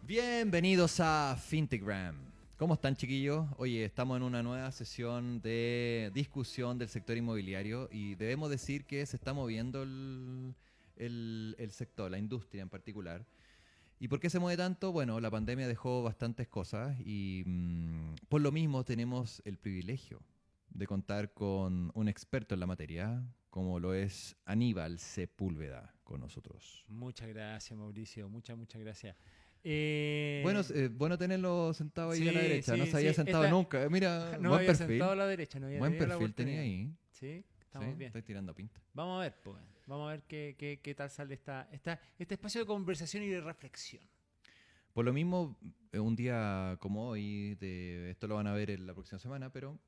Bienvenidos a Fintegram. ¿Cómo están, chiquillos? Oye, estamos en una nueva sesión de discusión del sector inmobiliario y debemos decir que se está moviendo el sector, la industria en particular. ¿Y por qué se mueve tanto? Bueno, la pandemia dejó bastantes cosas y por lo mismo tenemos el privilegio de contar con un experto en la materia, como lo es Aníbal Sepúlveda con nosotros. Muchas gracias, Mauricio. Muchas gracias. Bueno, bueno tenerlo sentado ahí a la Sí, derecha. No sí, se había sí. sentado nunca. Mira, No me buen había sentado perfil. a la derecha, no había Buen tenido la perfil tenía oportunidad. ahí. Sí, Sí, estamos bien. estoy tirando pinta. Vamos a ver, pues. Vamos a ver qué tal sale este espacio de conversación y de reflexión. Por lo mismo, un día como hoy, esto lo van a ver en la próxima semana, pero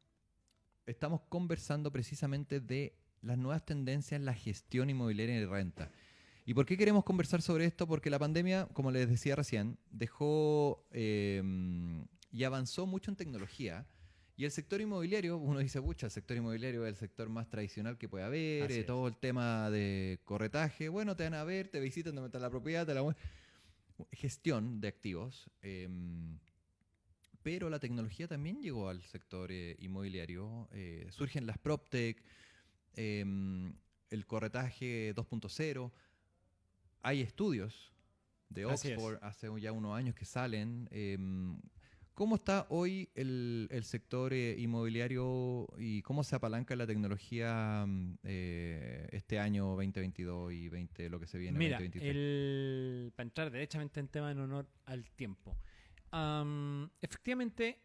estamos conversando precisamente de las nuevas tendencias en la gestión inmobiliaria y renta. ¿Y por qué queremos conversar sobre esto? Porque la pandemia, como les decía recién, dejó y avanzó mucho en tecnología. Y el sector inmobiliario, uno dice, pucha, el sector inmobiliario es el sector más tradicional que puede haber, Así es. todo el tema de corretaje, bueno, te van a ver, te visitan, te meten la propiedad, gestión de activos. Pero la tecnología también llegó al sector inmobiliario. Surgen las PropTech, el corretaje 2.0. Hay estudios de Así es. Oxford hace ya unos años que salen. ¿Cómo está hoy el sector inmobiliario y cómo se apalanca la tecnología este año 2022 y lo que se viene Mira, 2023? para entrar derechamente en tema en honor al tiempo. Efectivamente,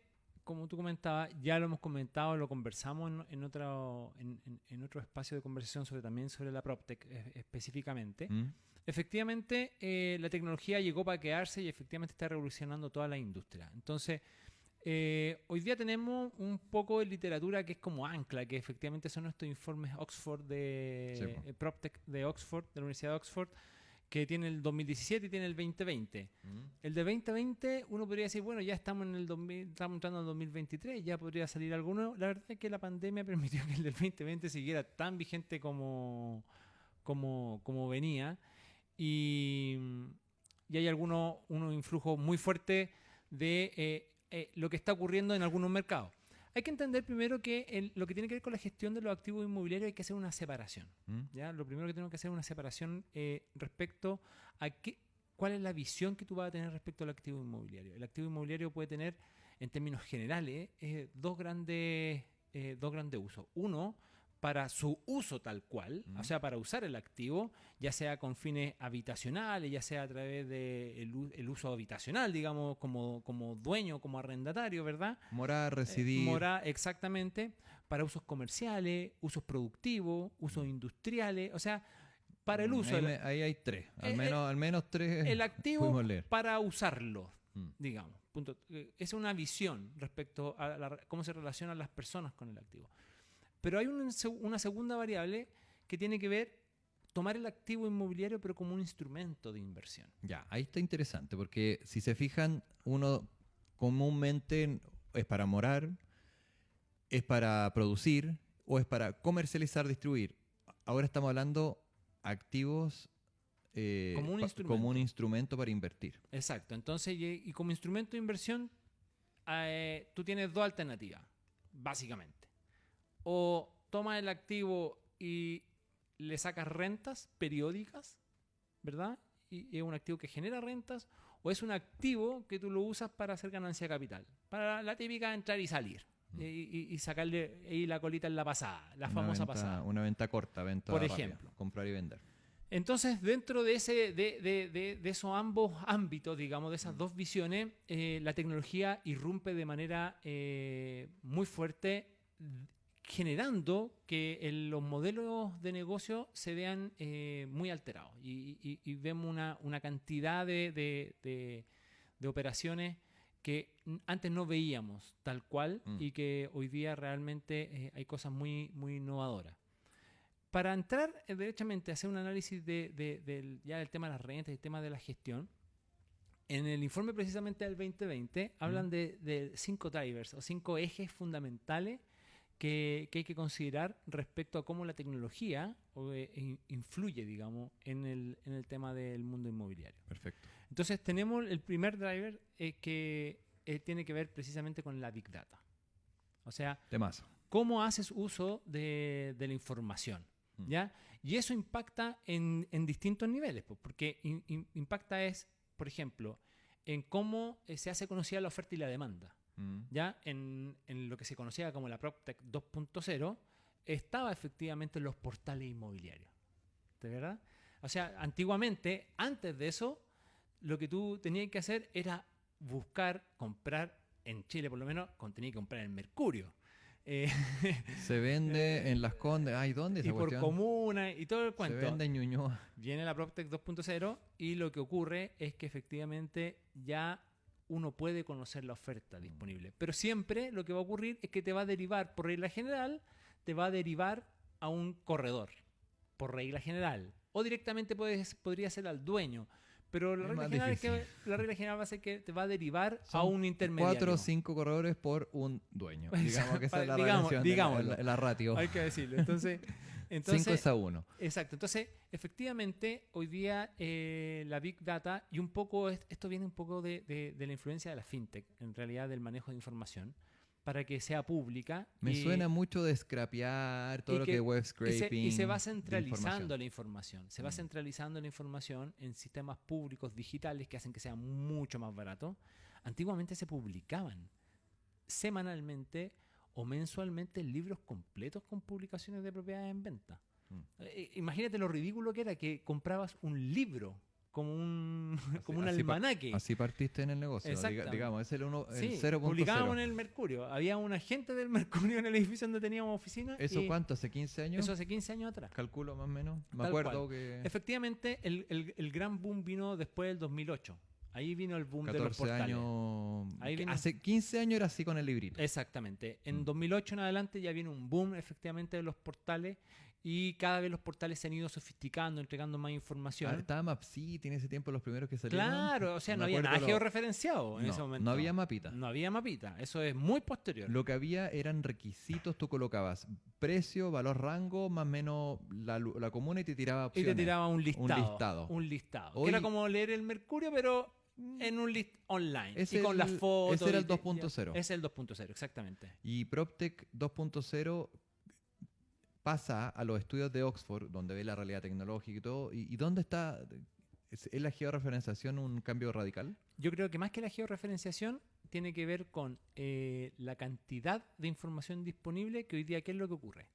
como tú comentabas, ya lo hemos comentado, lo conversamos en otro espacio de conversación también sobre la PropTech específicamente. ¿Mm? Efectivamente, la tecnología llegó para quedarse y efectivamente está revolucionando toda la industria. Entonces, hoy día tenemos un poco de literatura que es como ancla, que efectivamente son estos informes Oxford Sí, de po. PropTech de Oxford, de la Universidad de Oxford, que tiene el 2017 y tiene el 2020. ¿Mm? El de 2020 uno podría decir, bueno, ya estamos en el 2000, estamos entrando al 2023, ya podría salir alguno. La verdad es que la pandemia permitió que el del 2020 siguiera tan vigente como venía. Y, y hay unos influjos muy fuertes de lo que está ocurriendo en algunos mercados. Hay que entender primero que lo que tiene que ver con la gestión de los activos inmobiliarios hay que hacer una separación. ¿Mm? ¿Ya? Lo primero que tenemos que hacer es una separación respecto a cuál es la visión que tú vas a tener respecto al activo inmobiliario. El activo inmobiliario puede tener, en términos generales, dos grandes usos. Uno, para su uso tal cual, o sea, para usar el activo, ya sea con fines habitacionales, ya sea a través del uso habitacional, digamos, como dueño, como arrendatario, ¿verdad? Morar, residir. Mora exactamente, para usos comerciales, usos productivos, usos industriales, o sea, para el uso Ahí hay tres. eh, eh, Al menos tres el activo pudimos leer. para usarlo, Mm. digamos. Punto. Es una visión respecto a cómo se relacionan las personas con el activo. Pero hay una segunda variable que tiene que ver tomar el activo inmobiliario pero como un instrumento de inversión. Ya, ahí está interesante, porque si se fijan, uno comúnmente es para morar, es para producir o es para comercializar, distribuir. Ahora estamos hablando activos Como un como un instrumento. instrumento para invertir. Exacto. Entonces, y como instrumento de inversión, tú tienes dos alternativas, básicamente. O tomas el activo y le sacas rentas periódicas, ¿verdad? Y es un activo que genera rentas, o es un activo que tú lo usas para hacer ganancia de capital, para la típica entrar y salir, y sacarle ahí la colita en la pasada, la famosa pasada, Una venta corta, venta por rápida, ejemplo. comprar y vender. Entonces, dentro de esos ambos ámbitos, digamos, de esas dos visiones, la tecnología irrumpe de manera muy fuerte, generando que los modelos de negocio se vean muy alterados y vemos una cantidad de operaciones que antes no veíamos tal cual Mm. y que hoy día realmente hay cosas muy innovadoras. Para entrar derechamente a hacer un análisis ya del tema de las rentas y el tema de la gestión, en el informe precisamente del 2020 hablan de 5 drivers o 5 ejes fundamentales que hay que considerar respecto a cómo la tecnología influye, digamos, en el tema del mundo inmobiliario. Perfecto. Entonces tenemos el primer driver que tiene que ver precisamente con la Big Data. O sea, Temazo. cómo haces uso de la información, ¿ya? Y eso impacta en distintos niveles, pues, porque impacta por ejemplo, en cómo se hace conocida la oferta y la demanda. ¿Ya? En lo que se conocía como la PropTech 2.0, estaba efectivamente en los portales inmobiliarios. ¿De verdad? O sea, antiguamente, antes de eso, lo que tú tenías que hacer era buscar, comprar, en Chile por lo menos, tenías que comprar en Mercurio. Se vende en Las Condes. Ay, ¿dónde esa Y por cuestión? comuna y todo el cuento. Se vende en Ñuñoa. Viene la PropTech 2.0 y lo que ocurre es que efectivamente ya uno puede conocer la oferta disponible. Pero siempre lo que va a ocurrir es que te va a derivar, por regla general, te va a derivar a un corredor, por regla general. O directamente podría ser al dueño. Pero la regla general va a ser que te va a derivar a un intermediario. 4 o 5 corredores por un dueño. Digamos que esa es la relación, la ratio. Hay que decirlo. Entonces 5 es a 1. Exacto. Entonces, efectivamente, hoy día la Big Data, y un poco, esto viene un poco de la influencia de la FinTech, en realidad del manejo de información, para que sea pública. Me suena mucho de scrapear, todo lo que es web scraping. Y se va centralizando la información. Se va centralizando la información en sistemas públicos digitales que hacen que sea mucho más barato. Antiguamente se publicaban semanalmente o mensualmente libros completos con publicaciones de propiedades en venta. Imagínate lo ridículo que era que comprabas un libro como un almanaque. Así partiste en el negocio, digamos, es el 0.0. Publicábamos en el Mercurio. Había un agente del Mercurio en el edificio donde teníamos oficina. ¿Eso cuánto? ¿Hace 15 años? Eso hace 15 años atrás. Calculo más o menos. Me acuerdo que... Efectivamente, el gran boom vino después del 2008. Ahí vino el boom de los portales. Hace 15 años era así con el librito. Exactamente. En 2008 en adelante ya viene un boom efectivamente de los portales y cada vez los portales se han ido sofisticando, entregando más información. Estaba Mapcity en ese tiempo, los primeros que salieron. Claro, o sea, no había nada georreferenciado en ese momento. No había mapita. No había mapita, eso es muy posterior. Lo que había eran requisitos, tú colocabas precio, valor, rango, más o menos la comuna y te tiraba opciones. Y te tiraba un listado. Un listado. Hoy, que era como leer el Mercurio, pero en un list online. Y con las fotos. Ese era el 2.0. Ese es el 2.0, exactamente. Y PropTech 2.0 pasa a los estudios de Oxford, donde ve la realidad tecnológica y todo. ¿Y dónde está? ¿Es la georreferenciación un cambio radical? Yo creo que más que la georreferenciación tiene que ver con la cantidad de información disponible que hoy día, ¿qué es lo que ocurre?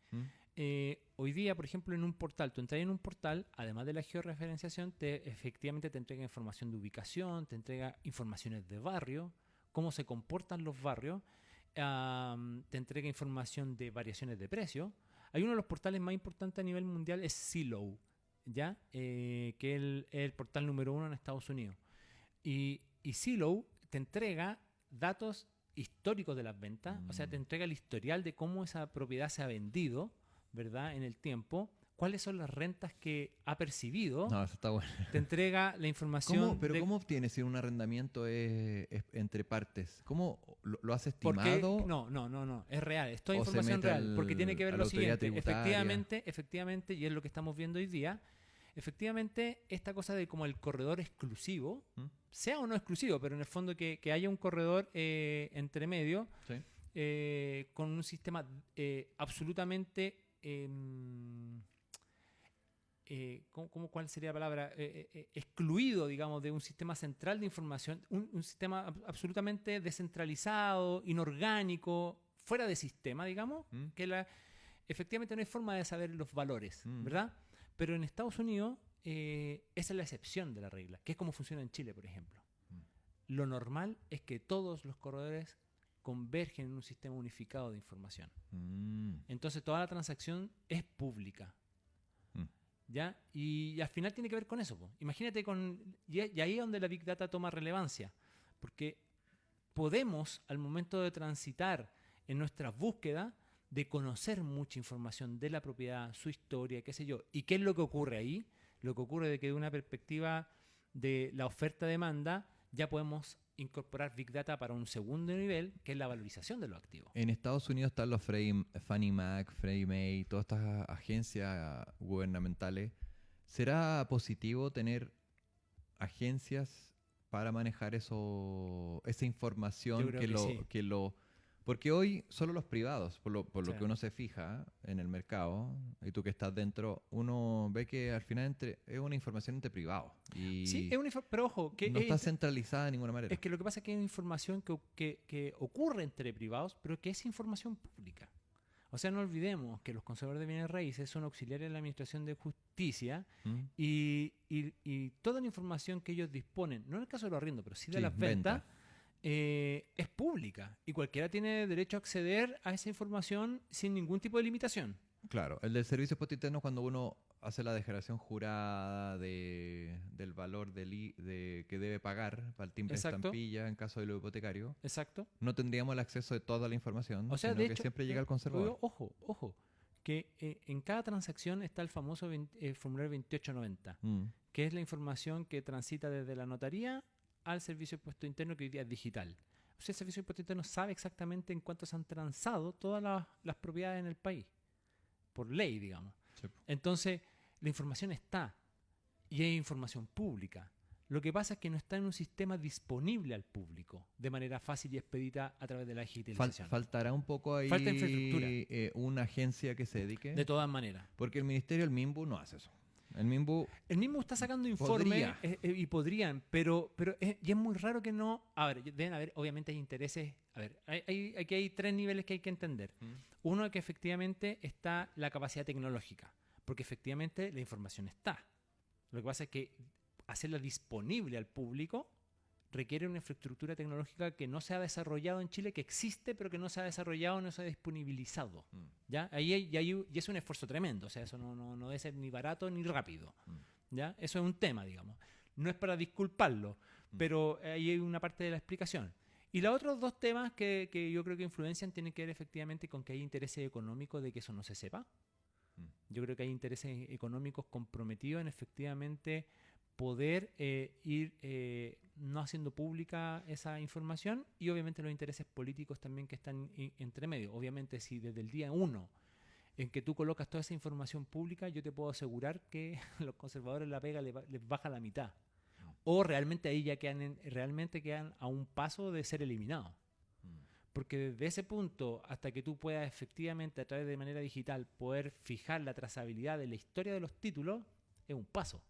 Hoy día, por ejemplo, en un portal, tú entras en un portal, además de la georreferenciación, efectivamente te entrega información de ubicación, te entrega informaciones de barrio, cómo se comportan los barrios, te entrega información de variaciones de precio. Hay uno de los portales más importantes a nivel mundial, es Zillow, ¿ya? Que es el portal número 1 en Estados Unidos. Y Zillow te entrega datos históricos de las ventas, o sea, te entrega el historial de cómo esa propiedad se ha vendido, ¿verdad? En el tiempo, cuáles son las rentas que ha percibido. No, eso está bueno. Te entrega la información. ¿Cómo obtienes si un arrendamiento es entre partes? ¿Cómo lo has estimado? No, es real. Esto es información real, porque tiene que ver lo siguiente. Efectivamente, y es lo que estamos viendo hoy día, efectivamente, esta cosa de como el corredor exclusivo, sea o no exclusivo, pero en el fondo que haya un corredor entre medio, sí, con un sistema absolutamente... ¿cuál sería la palabra? Excluido, digamos, de un sistema central de información, un sistema absolutamente descentralizado, inorgánico, fuera de sistema, digamos, que efectivamente no hay forma de saber los valores, ¿verdad? Pero en Estados Unidos esa es la excepción de la regla, que es como funciona en Chile, por ejemplo. Lo normal es que todos los corredores convergen en un sistema unificado de información. Entonces toda la transacción es pública. ¿Ya? Y al final tiene que ver con eso. Imagínate y ahí es donde la Big Data toma relevancia. Porque podemos, al momento de transitar en nuestras búsquedas, de conocer mucha información de la propiedad, su historia, qué sé yo. ¿Y qué es lo que ocurre ahí? Lo que ocurre es que de una perspectiva de la oferta-demanda ya podemos incorporar Big Data para un segundo nivel, que es la valorización de los activos. En Estados Unidos están los Fannie Mac, Freddie Mae, todas estas agencias gubernamentales. ¿Será positivo tener agencias para manejar esa Yo información creo que sí. porque hoy solo los privados, por lo Sí. que uno se fija en el mercado, y tú que estás dentro, uno ve que al final es una información entre privados Sí, y pero ojo, no está centralizada de ninguna manera. es que lo que pasa es que hay información que ocurre entre privados, pero que es información pública. O sea, no olvidemos que los conservadores de bienes raíces son auxiliares de la Administración de Justicia ¿Mm? y toda la información que ellos disponen, no en el caso de los arriendos, pero sí de Sí, las ventas, venta. es pública y cualquiera tiene derecho a acceder a esa información sin ningún tipo de limitación. Claro, el del servicio de impuesto interno cuando uno hace la declaración jurada del valor que debe pagar para el timbre de Exacto, estampilla en caso de lo hipotecario, exacto. no tendríamos el acceso de toda la información, O sea, sino de que hecho, siempre llega al conservador. ojo, que en cada transacción está el famoso formulario 2890, Mm, que es la información que transita desde la notaría al servicio de impuesto interno, que hoy día es digital. O sea, el servicio de impuesto interno sabe exactamente en cuánto se han transado todas las propiedades en el país, por ley, digamos. sí, po. Entonces, la información está y es información pública. Lo que pasa es que no está en un sistema disponible al público de manera fácil y expedita a través de la digitalización. Faltará un poco ahí Falta infraestructura. una agencia que se dedique, De todas maneras. porque el ministerio, el MIMBU, no hace eso. El MIMBU El mismo está sacando informes podría. y podrían, y es muy raro que no. A ver, deben haber, obviamente hay intereses. A ver, aquí hay tres niveles que hay que entender. Mm. Uno, que efectivamente está la capacidad tecnológica, porque efectivamente la información está. Lo que pasa es que hacerla disponible al público requiere una infraestructura tecnológica que no se ha desarrollado en Chile, que existe, pero que no se ha desarrollado, no se ha disponibilizado. Mm, ¿Ya? Y es un esfuerzo tremendo, o sea, eso no debe ser ni barato ni rápido. mm, ¿Ya? Eso es un tema, digamos. No es para disculparlo, Mm. pero ahí hay una parte de la explicación. Y los otros dos temas que yo creo que influencian tienen que ver efectivamente con que hay intereses económicos de que eso no se sepa. mm. Yo creo que hay intereses económicos comprometidos en efectivamente poder ir no haciendo pública esa información y obviamente los intereses políticos también que están entre medio. Obviamente si desde el día uno en que tú colocas toda esa información pública, yo te puedo asegurar que los conservadores la pega les baja la mitad. O realmente ahí ya realmente quedan a un paso de ser eliminados. Mm. Porque desde ese punto hasta que tú puedas efectivamente a través de manera digital poder fijar la trazabilidad de la historia de los títulos, es un paso.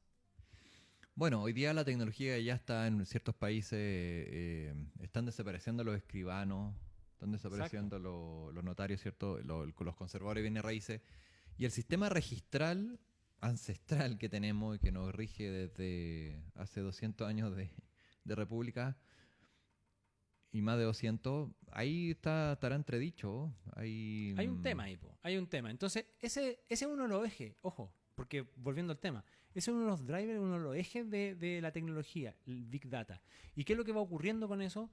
Bueno, hoy día la tecnología ya está en ciertos países, están desapareciendo los escribanos, están desapareciendo los notarios, ¿cierto? Los conservadores de bienes raíces. Y el sistema registral ancestral que tenemos y que nos rige desde hace 200 años de república y más de 200, ahí estará entredicho. Hay un tema ahí, po. Hay un tema. Entonces, ese es uno de los ejes, ojo, porque volviendo al tema, ese es uno de los drivers, uno de los ejes de la tecnología, el Big Data. ¿Y qué es lo que va ocurriendo con eso?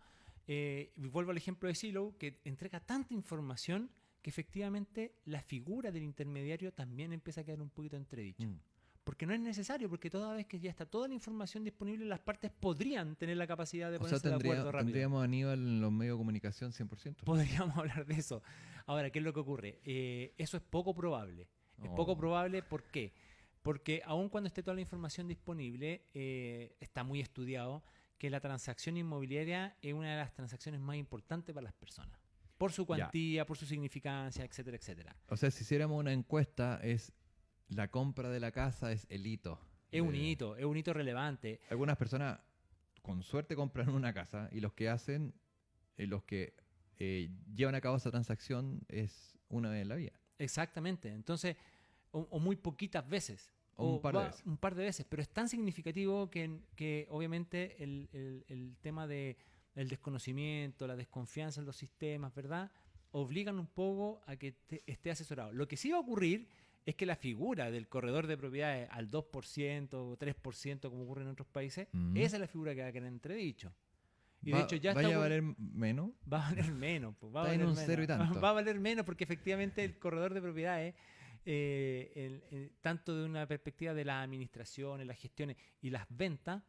Vuelvo al ejemplo de Silo, que entrega tanta información que efectivamente la figura del intermediario también empieza a quedar un poquito entredicho. Mm. Porque no es necesario, porque toda vez que ya está toda la información disponible, las partes podrían tener la capacidad de O sea, ponerse de acuerdo rápido. tendríamos a Aníbal en los medios de comunicación 100%. Podríamos hablar de eso. Ahora, ¿qué es lo que ocurre? Eso es poco probable. Es poco Oh. probable, ¿por qué? Porque aun cuando esté toda la información disponible, está muy estudiado que la transacción inmobiliaria es una de las transacciones más importantes para las personas. Por su cuantía, por su significancia, etcétera, etcétera. O sea, si hiciéramos una encuesta, la compra de la casa es el hito. Es un hito relevante. Algunas personas con suerte compran una casa y los que llevan a cabo esa transacción es una vez en la vida. Exactamente. Entonces, o muy poquitas veces. O un par de veces. Un par de veces. Pero es tan significativo que obviamente el tema del desconocimiento, la desconfianza en los sistemas, ¿verdad? Obligan un poco a que esté asesorado. Lo que sí va a ocurrir es que la figura del corredor de propiedades al 2% o 3%, como ocurre en otros países, esa es la figura que va a quedar entredicho. Y de hecho ya ¿Vaya a valer menos? Va a valer menos. Pues, Está en un cero y tanto. Va a valer menos porque efectivamente el corredor de propiedades, tanto de una perspectiva de las administraciones, las gestiones y las ventas,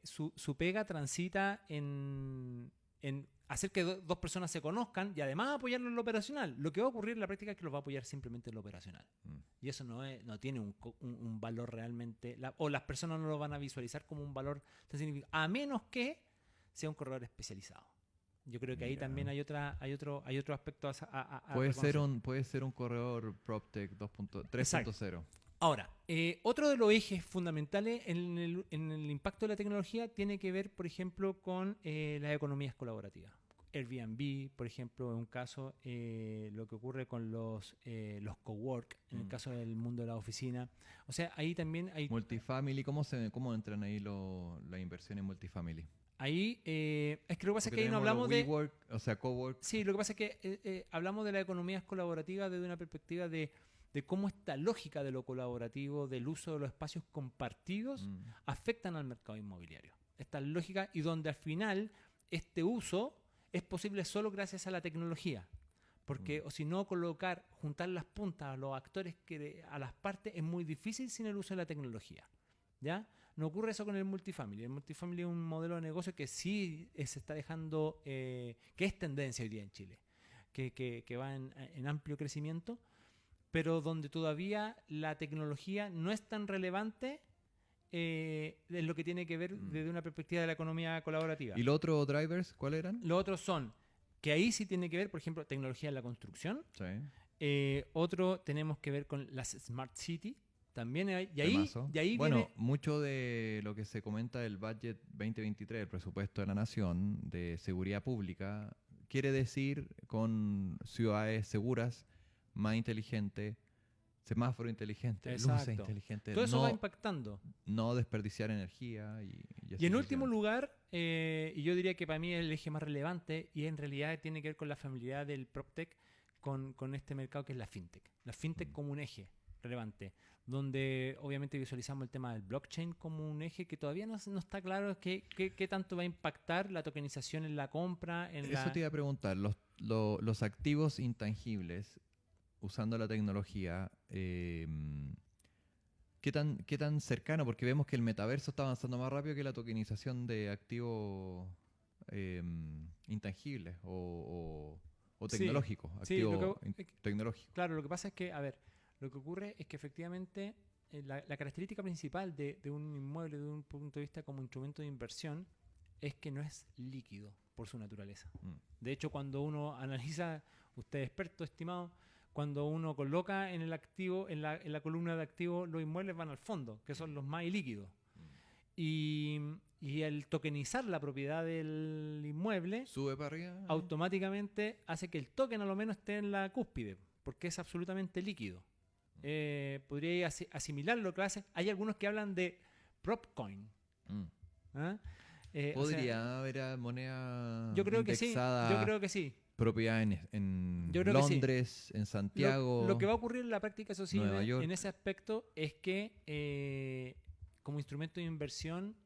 su pega transita en hacer que dos personas se conozcan y además apoyarlo en lo operacional. Lo que va a ocurrir en la práctica es que los va a apoyar simplemente en lo operacional. Y eso no tiene un valor realmente, o las personas no lo van a visualizar como un valor tan significativo, a menos que sea un corredor especializado. Yo creo que ahí Ya. también hay otro aspecto a Puede ser un corredor PropTech Exacto. 3.0. Ahora, otro de los ejes fundamentales en el impacto de la tecnología tiene que ver, por ejemplo, con las economías colaborativas. Airbnb, por ejemplo, en un caso, lo que ocurre con los cowork, en el caso del mundo de la oficina. O sea, ahí también hay... Multifamily, ¿cómo entran ahí las inversiones multifamily? Ahí, es que lo que pasa es Porque que ahí no tenemos hablamos los de... WeWork, o sea, cowork. Sí, lo que pasa es que hablamos de las economías colaborativas desde una perspectiva de cómo esta lógica de lo colaborativo, del uso de los espacios compartidos, afectan al mercado inmobiliario. Esta lógica y donde al final este uso es posible solo gracias a la tecnología. Porque o si no, juntar las puntas a los actores, a las partes, es muy difícil sin el uso de la tecnología. ¿Ya? No ocurre eso con el multifamily. El multifamily es un modelo de negocio que sí se está dejando, que es tendencia hoy día en Chile, que va en amplio crecimiento, pero donde todavía la tecnología no es tan relevante en lo que tiene que ver desde una perspectiva de la economía colaborativa. ¿Y los otros drivers cuáles eran? Los otros son, que ahí sí tiene que ver, por ejemplo, tecnología en la construcción. Sí. Otro tenemos que ver con las Smart City. También hay, y ahí bueno, viene... mucho de lo que se comenta del budget 2023, el presupuesto de la Nación de seguridad pública, quiere decir con ciudades seguras, más inteligentes, semáforo inteligente, luces Exacto. inteligentes, Todo eso va impactando. no desperdiciar energía. Y en último lugar, y yo diría que para mí es el eje más relevante, y en realidad tiene que ver con la familiaridad del PropTech con este mercado que es la FinTech. La FinTech como un eje relevante, donde obviamente visualizamos el tema del blockchain como un eje que todavía no está claro qué tanto va a impactar la tokenización en la compra. Eso te iba a preguntar, los activos intangibles, usando la tecnología, ¿qué tan cercano? Porque vemos que el metaverso está avanzando más rápido que la tokenización de activos intangibles o tecnológicos. Sí, Tecnológicos. claro, lo que pasa es que, a ver, lo que ocurre es que efectivamente la característica principal de un inmueble desde un punto de vista como instrumento de inversión es que no es líquido por su naturaleza. De hecho, cuando uno analiza, usted experto, estimado, cuando uno coloca en el activo, en la columna de activos, los inmuebles van al fondo, que son los más ilíquidos. Y el tokenizar la propiedad del inmueble sube para arriba, automáticamente hace que el token a lo menos esté en la cúspide, porque es absolutamente líquido. Podría asimilar lo que hace. Hay algunos que hablan de PropCoin. ¿Ah? Podría haber moneda yo creo indexada. Que sí. Yo creo que sí. Propiedad en Londres, sí. En Santiago. Lo que va a ocurrir en la práctica, eso sí, Nueva York. en ese aspecto, es que como instrumento de inversión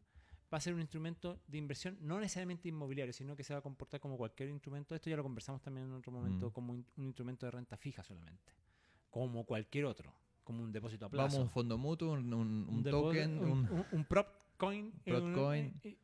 va a ser un instrumento de inversión no necesariamente inmobiliario, sino que se va a comportar como cualquier instrumento. Esto ya lo conversamos también en otro momento, como un instrumento de renta fija solamente. Como cualquier otro, como un depósito a plazo. Vamos, un fondo mutuo, un token, un PropCoin,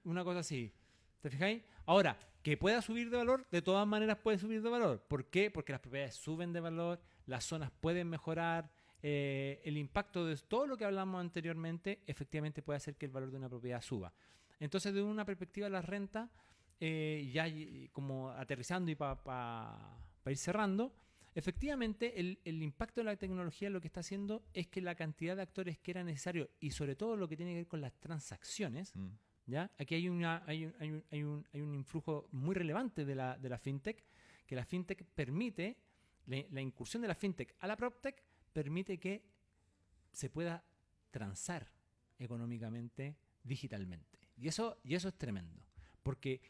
una cosa así. ¿Te fijáis? Ahora, que pueda subir de valor, de todas maneras puede subir de valor. ¿Por qué? Porque las propiedades suben de valor, las zonas pueden mejorar, el impacto de todo lo que hablamos anteriormente efectivamente puede hacer que el valor de una propiedad suba. Entonces, desde una perspectiva de la renta, ya como aterrizando y para ir cerrando, efectivamente el impacto de la tecnología lo que está haciendo es que la cantidad de actores que era necesario y sobre todo lo que tiene que ver con las transacciones, ¿ya? Aquí hay un influjo muy relevante de la fintech, que la fintech permite, la incursión de la fintech a la proptech permite que se pueda transar económicamente, digitalmente. Y eso es tremendo, porque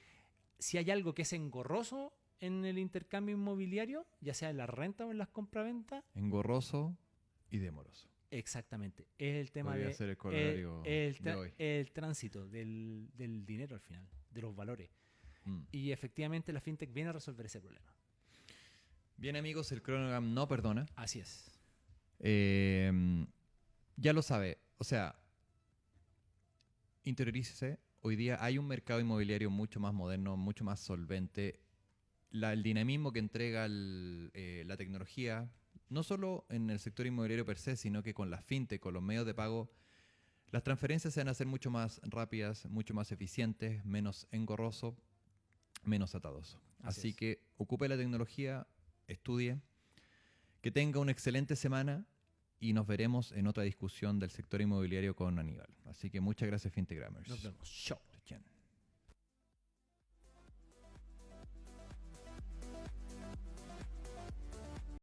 si hay algo que es engorroso en el intercambio inmobiliario, ya sea en la renta o en las compraventas. Engorroso y demoroso. Exactamente. Es el tema Podría ser el corolario de hoy. El tránsito del dinero al final, de los valores. Y efectivamente la fintech viene a resolver ese problema. Bien, amigos, el cronograma no perdona. Así es. Ya lo sabe. O sea, interiorícese. Hoy día hay un mercado inmobiliario mucho más moderno, mucho más solvente. El dinamismo que entrega la tecnología, no solo en el sector inmobiliario per se, sino que con las fintech, con los medios de pago, las transferencias se van a hacer mucho más rápidas, mucho más eficientes, menos engorroso, menos atadoso. Así que ocupe la tecnología, estudie, que tenga una excelente semana y nos veremos en otra discusión del sector inmobiliario con Aníbal. Así que muchas gracias, Fintegrammers. Nos vemos. Chao.